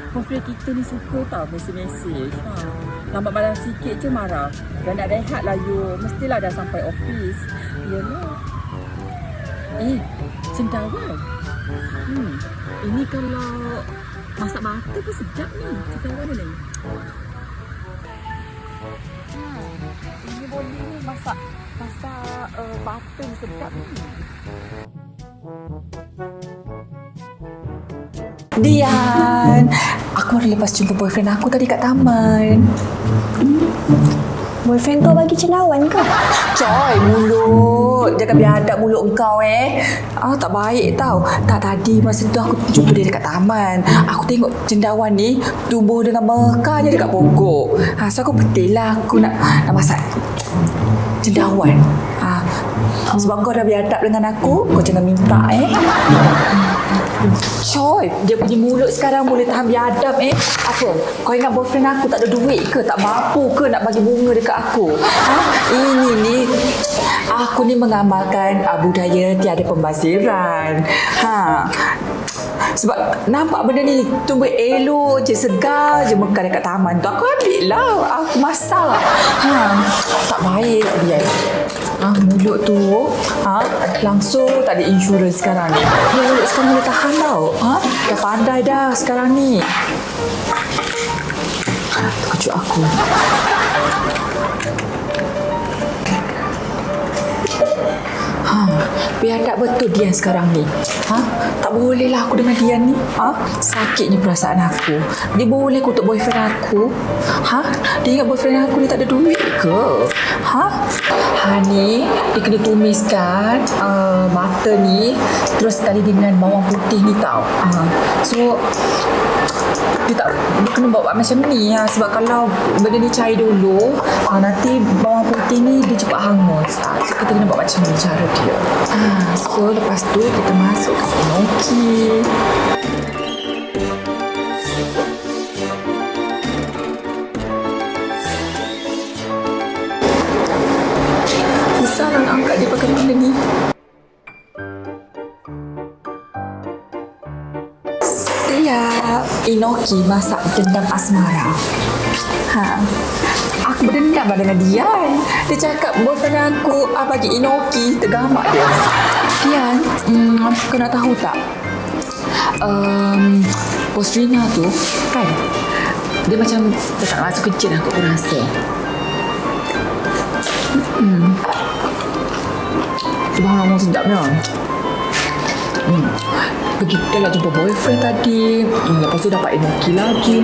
boyfriend kita ni suka tau mesej-mesej. Lambat malam sikit je marah. Dan nak rehat lah you. Mestilah dah sampai office. Yelah. Cendawan. Ini kalau masak mata pun sedap ni. Cendawan ni. Ini boleh ni masak butter ni sedap ni. Dian, aku baru lepas jumpa boyfriend aku tadi kat taman. Boyfriend kau bagi cendawan ke? Coy, mulut. Jangan biadab mulut kau tak baik tau. Tak, tadi masa tu aku jumpa dia dekat taman. Aku tengok cendawan ni tumbuh dengan mekarnya dekat pokok. So aku betul lah aku nak masak cendawan. Sebab kau dah biadab dengan aku, kau jangan minta Coy, dia punya mulut sekarang boleh tahan biadab Apa? Kau ingat boyfriend aku tak ada duit ke? Tak mampu ke nak bagi bunga dekat aku? Ini ni aku ni mengamalkan budaya tiada pembaziran. Sebab nampak benda ni tumbuh elok je, segar je mekar dekat taman tu. Aku ambil lah, aku masak. Tak baik dia. Mulut tu langsung tak ada insurans sekarang ni. Mulut sekarang boleh tahan tau. Dah pandai dah sekarang ni. Terkejut aku. Biadab betul Dian sekarang ni. Tak boleh lah aku dengan Dian ni. Sakitnya perasaan aku. Dia boleh kutuk boyfriend aku. Dia ingat boyfriend aku ni tak ada duit ke? Ni dia kena tumiskan mata ni terus sekali dengan bawang putih ni tau. So dia tak kena buat macam ni sebab kalau benda ni cair dulu nanti bawang putih ni dia cepat hangus. So kita kena buat macam ni cara dia. So lepas tu kita masukkan enoki. Susah lah nak angkat dia pakai benda ni. Siap. Enoki masak dendam asmara. Aku berdendam lah dengan Dian. Dia cakap boyfriend aku bagi enoki. Tergamak dia. Dian, kau nak tahu tak? Bos Rina tu kan, dia macam dia tak masuk kerja aku rasa. Dia bahan ngomong sedapnya. Pergi dah lah jumpa boyfriend tadi. Lepas tu dapat enoki lagi.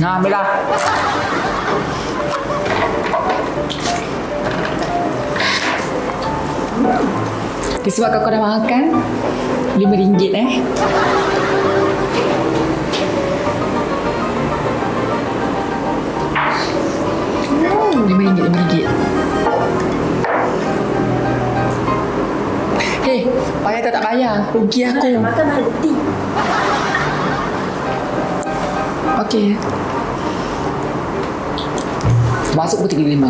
Nah, ambil lah. Disebabkan kau dah makan RM5 RM5. Bayar tak bayar? Rugi aku. Makan mahal bukti. Okey. Masuk pun RM35.